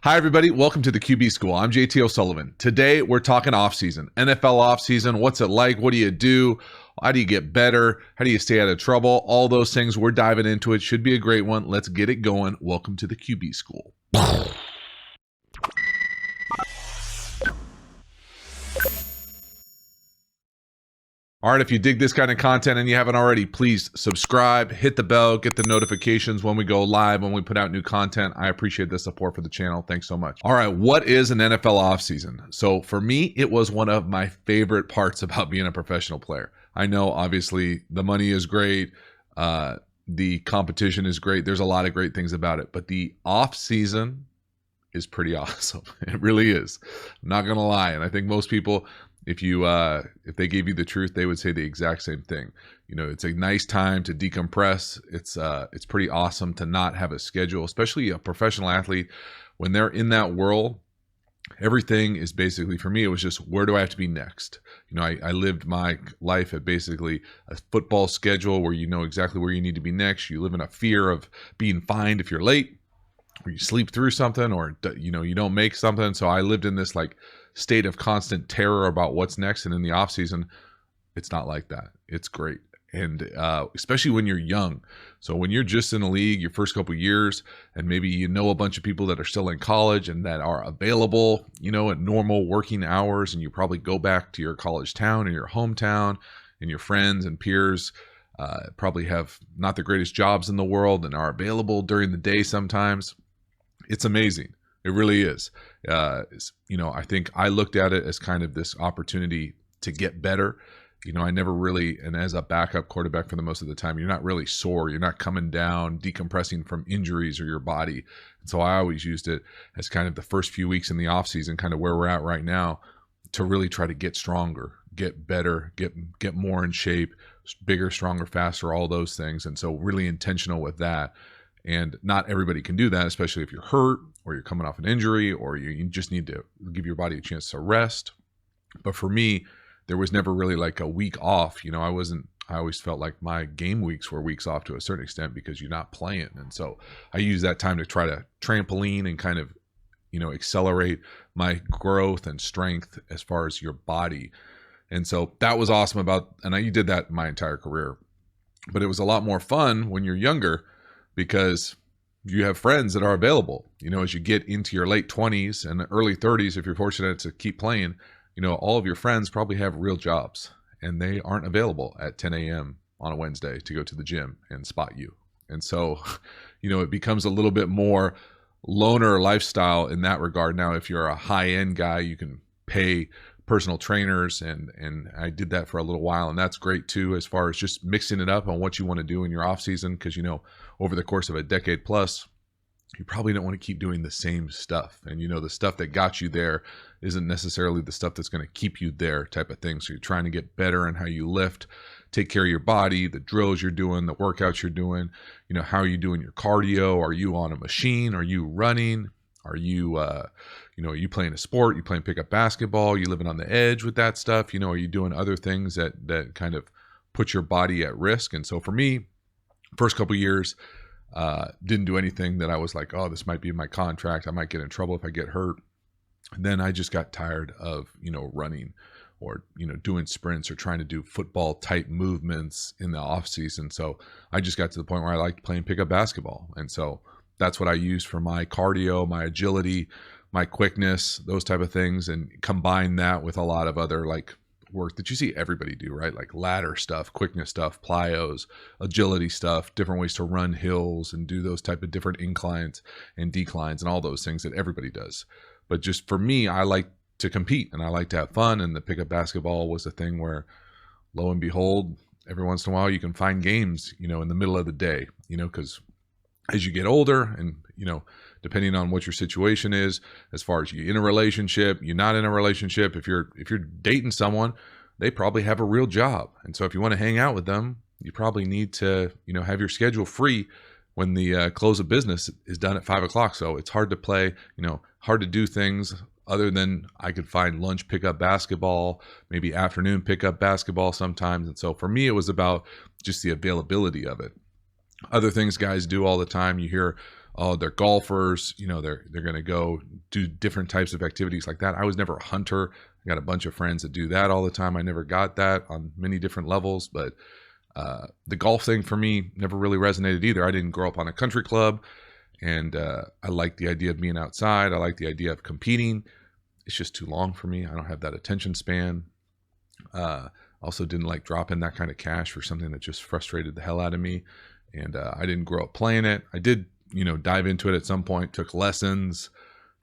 Hi, everybody. Welcome to the QB School. I'm JT O'Sullivan. Today, we're talking offseason, NFL offseason. What's it like? What do you do? How do you get better? How do you stay out of trouble? All those things. We're diving into it. Should be a great one. Let's get it going. Welcome to the QB School. All right, if you dig this kind of content and you haven't already, please subscribe, hit the bell, get the notifications when we go live, when we put out new content. I appreciate the support for the channel. Thanks so much. All right, what is an NFL offseason? So for me, it was one of my favorite parts about being a professional player. I know, obviously, the money is great. The competition is great. There's a lot of great things about it. But the offseason is pretty awesome. It really is. I'm not going to lie. And I think most people, if they gave you the truth, they would say the exact same thing. You know, it's a nice time to decompress. It's pretty awesome to not have a schedule, especially a professional athlete. When they're in that world, everything is basically, for me, it was just, where do I have to be next? You know, I lived my life at basically a football schedule where you know exactly where you need to be next. You live in a fear of being fined if you're late, or you sleep through something, or you know, you don't make something. So I lived in this like state of constant terror about what's next. And in the off season, it's not like that. It's great. And especially when you're young. So when you're just in the league, your first couple of years, and maybe you know a bunch of people that are still in college and that are available, you know, at normal working hours, and you probably go back to your college town or your hometown, and your friends and peers probably have not the greatest jobs in the world and are available during the day sometimes. It's amazing. It really is. You know, I think I looked at it as kind of this opportunity to get better. You know, I never really, and as a backup quarterback for the most of the time, you're not really sore. You're not coming down, decompressing from injuries or your body. And so I always used it as kind of the first few weeks in the offseason, kind of where we're at right now, to really try to get stronger, get better, get more in shape, bigger, stronger, faster, all those things. And so really intentional with that. And not everybody can do that, especially if you're hurt or you're coming off an injury, or you just need to give your body a chance to rest. But for me, there was never really like a week off. You know, I always felt like my game weeks were weeks off to a certain extent because you're not playing. And so I use that time to try to trampoline and kind of, you know, accelerate my growth and strength as far as your body. And so that was awesome you did that my entire career. But it was a lot more fun when you're younger, because you have friends that are available. You know, as you get into your late 20s and early 30s, if you're fortunate to keep playing, you know, all of your friends probably have real jobs, and they aren't available at 10 a.m. on a Wednesday to go to the gym and spot you. And so, you know, it becomes a little bit more loner lifestyle in that regard. Now, if you're a high-end guy, you can pay personal trainers, and I did that for a little while, and that's great too, as far as just mixing it up on what you want to do in your off season, because you know, over the course of a decade plus, you probably don't want to keep doing the same stuff. And you know, the stuff that got you there isn't necessarily the stuff that's going to keep you there, type of thing. So you're trying to get better in how you lift, take care of your body, the drills you're doing, the workouts you're doing, you know, how are you doing your cardio? Are you on a machine? Are you running? Are you, you know, are you playing a sport? You playing pickup basketball? Are you living on the edge with that stuff? You know, are you doing other things that kind of put your body at risk? And so for me, first couple of years, didn't do anything that I was like, oh, this might be my contract. I might get in trouble if I get hurt. And then I just got tired of, you know, running or, you know, doing sprints or trying to do football type movements in the off season. So I just got to the point where I liked playing pickup basketball. And so that's what I use for my cardio, my agility, my quickness, those type of things, and combine that with a lot of other like work that you see everybody do, right? Like ladder stuff, quickness stuff, plyos, agility stuff, different ways to run hills and do those type of different inclines and declines and all those things that everybody does. But just for me, I like to compete and I like to have fun. And the pickup basketball was a thing where, lo and behold, every once in a while you can find games, you know, in the middle of the day, you know, because as you get older and, you know, depending on what your situation is, as far as you in a relationship, you're not in a relationship, if you're dating someone, they probably have a real job. And so if you want to hang out with them, you probably need to, you know, have your schedule free when the close of business is done at 5 o'clock. So it's hard to play, you know, hard to do things other than I could find lunch pickup basketball, maybe afternoon pickup basketball sometimes. And so for me, it was about just the availability of it. Other things guys do all the time. You hear oh, they're golfers, they're going to go do different types of activities like that. I was never a hunter. I got a bunch of friends that do that all the time. I never got that on many different levels, but the golf thing for me never really resonated either. I didn't grow up on a country club, and I like the idea of being outside. I like the idea of competing. It's just too long for me. I don't have that attention span. Also didn't like dropping that kind of cash for something that just frustrated the hell out of me. And I didn't grow up playing it. I did, dive into it at some point, took lessons,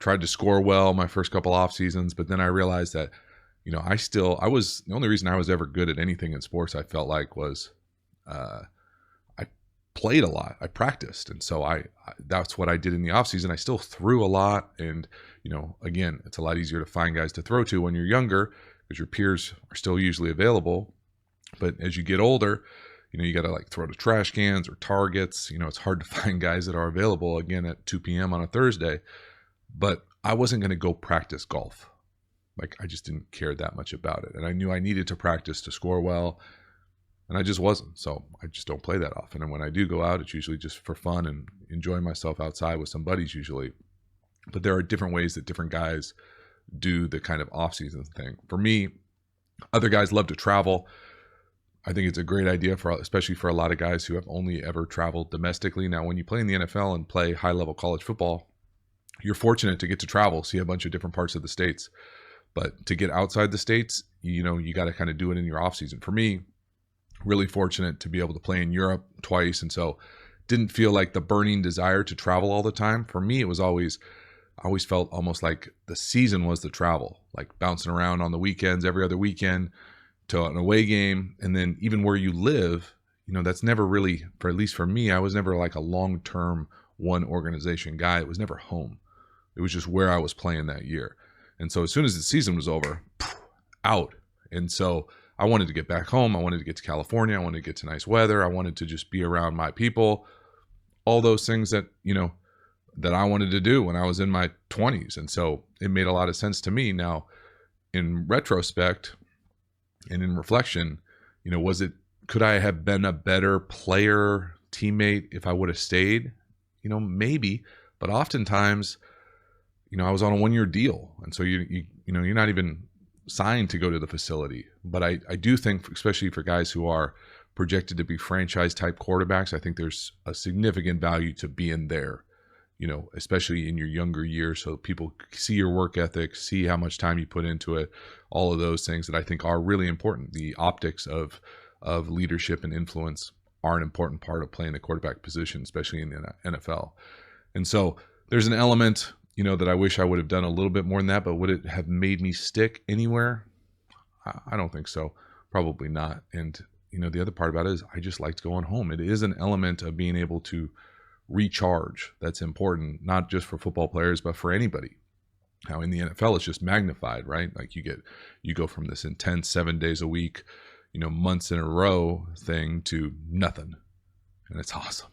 tried to score well my first couple off seasons. But then I realized that, the only reason I was ever good at anything in sports, I felt like, was I played a lot. I practiced. And so that's what I did in the off season. I still threw a lot. And, again, it's a lot easier to find guys to throw to when you're younger, because your peers are still usually available. But as you get older, you got to like throw to trash cans or targets. It's hard to find guys that are available again at 2 p.m. on a Thursday. But I wasn't going to go practice golf. Like, I just didn't care that much about it. And I knew I needed to practice to score well. And I just wasn't. So I just don't play that often. And when I do go out, it's usually just for fun and enjoying myself outside with some buddies usually. But there are different ways that different guys do the kind of off-season thing. For me, other guys love to travel. I think it's a great idea especially for a lot of guys who have only ever traveled domestically. Now, when you play in the NFL and play high-level college football, you're fortunate to get to travel, see a bunch of different parts of the states. But to get outside the states, you got to kind of do it in your off-season. For me, really fortunate to be able to play in Europe twice, and so didn't feel like the burning desire to travel all the time. For me, it was I always felt almost like the season was the travel, like bouncing around on the weekends, every other weekend to an away game. And then even where you live, that's never really, at least for me, I was never like a long-term one organization guy. It was never home. It was just where I was playing that year. And so as soon as the season was over, out. And so I wanted to get back home. I wanted to get to California. I wanted to get to nice weather. I wanted to just be around my people, all those things that, that I wanted to do when I was in my 20s. And so it made a lot of sense to me. Now, in retrospect and in reflection, could I have been a better player, teammate if I would have stayed? Maybe, but oftentimes, I was on a 1-year deal. And so you're not even signed to go to the facility. But I do think, especially for guys who are projected to be franchise type quarterbacks, I think there's a significant value to being there, especially in your younger years, so people see your work ethic, see how much time you put into it, all of those things that I think are really important. The optics of leadership and influence are an important part of playing the quarterback position, especially in the NFL. And so there's an element, that I wish I would have done a little bit more than that, but would it have made me stick anywhere? I don't think so. Probably not. And, the other part about it is I just liked going home. It is an element of being able to recharge that's important, not just for football players, but for anybody. Now in the NFL, it's just magnified, right? Like you go from this intense 7 days a week, months in a row thing to nothing. And it's awesome.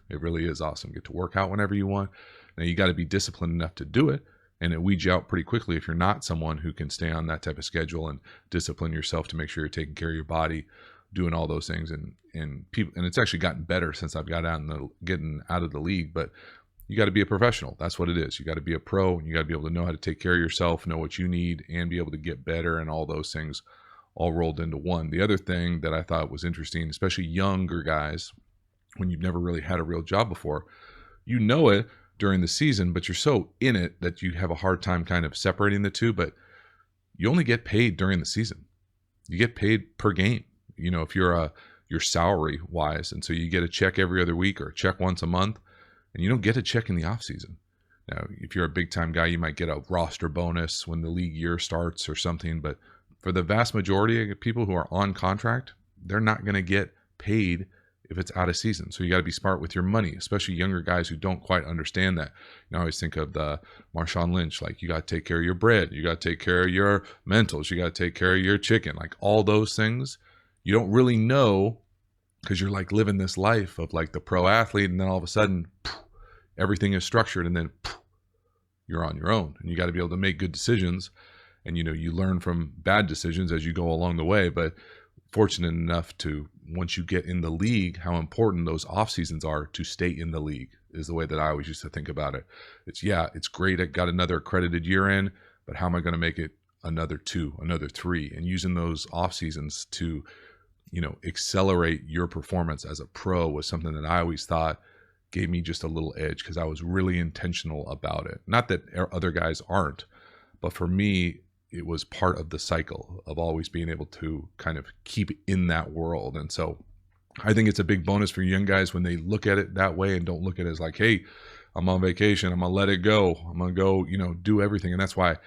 It really is awesome. Get to work out whenever you want. Now you got to be disciplined enough to do it. And it weeds you out pretty quickly if you're not someone who can stay on that type of schedule and discipline yourself to make sure you're taking care of your body, doing all those things. And it's actually gotten better since I've getting out of the league. But you got to be a professional. That's what it is. You got to be a pro, and you got to be able to know how to take care of yourself, know what you need, and be able to get better, and all those things all rolled into one. The other thing that I thought was interesting, especially younger guys, when you've never really had a real job before, it during the season, but you're so in it that you have a hard time kind of separating the two. But you only get paid during the season. You get paid per game, if you're your salary wise. And so you get a check every other week or a check once a month, and you don't get a check in the off season. Now, if you're a big time guy, you might get a roster bonus when the league year starts or something. But for the vast majority of people who are on contract, they're not going to get paid if it's out of season. So you got to be smart with your money, especially younger guys who don't quite understand that. I always think of the Marshawn Lynch, like you got to take care of your bread, you got to take care of your mentals, you got to take care of your chicken, like all those things. You don't really know because you're like living this life of like the pro athlete, and then all of a sudden everything is structured, and then you're on your own, and you got to be able to make good decisions. And you learn from bad decisions as you go along the way. But fortunate enough to, once you get in the league, how important those off seasons are to stay in the league. is the way that I always used to think about it. It's great. I got another accredited year in, but how am I going to make it another 2, another 3? And using those off seasons to, accelerate your performance as a pro was something that I always thought gave me just a little edge, because I was really intentional about it. Not that other guys aren't, but for me, it was part of the cycle of always being able to kind of keep in that world. And so I think it's a big bonus for young guys when they look at it that way and don't look at it as like, hey, I'm on vacation, I'm gonna let it go, I'm gonna go, do everything. And that's why,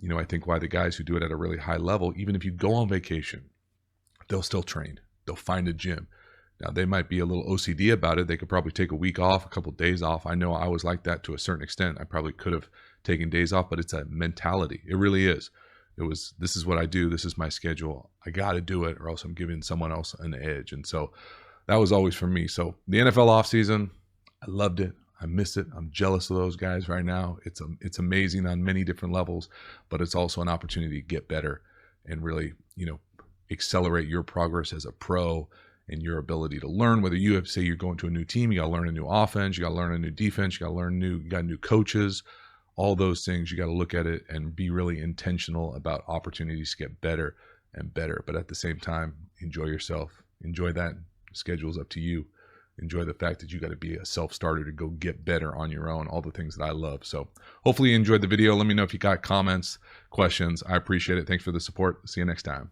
I think why the guys who do it at a really high level, even if you go on vacation, they'll still train. They'll find a gym. Now, they might be a little OCD about it. They could probably take a week off, a couple of days off. I know I was like that to a certain extent. I probably could have taken days off, but it's a mentality. It really is. This is what I do. This is my schedule. I got to do it, or else I'm giving someone else an edge. And so that was always for me. So the NFL offseason, I loved it. I miss it. I'm jealous of those guys right now. It's amazing on many different levels, but it's also an opportunity to get better and really, accelerate your progress as a pro and your ability to learn. Whether you say you're going to a new team, you got to learn a new offense, you got to learn a new defense, you got new coaches, all those things. You got to look at it and be really intentional about opportunities to get better and better. But at the same time, enjoy yourself. Enjoy that. The schedule's up to you. Enjoy the fact that you got to be a self-starter to go get better on your own, all the things that I love. So hopefully you enjoyed the video. Let me know if you got comments, questions. I appreciate it. Thanks for the support. See you next time.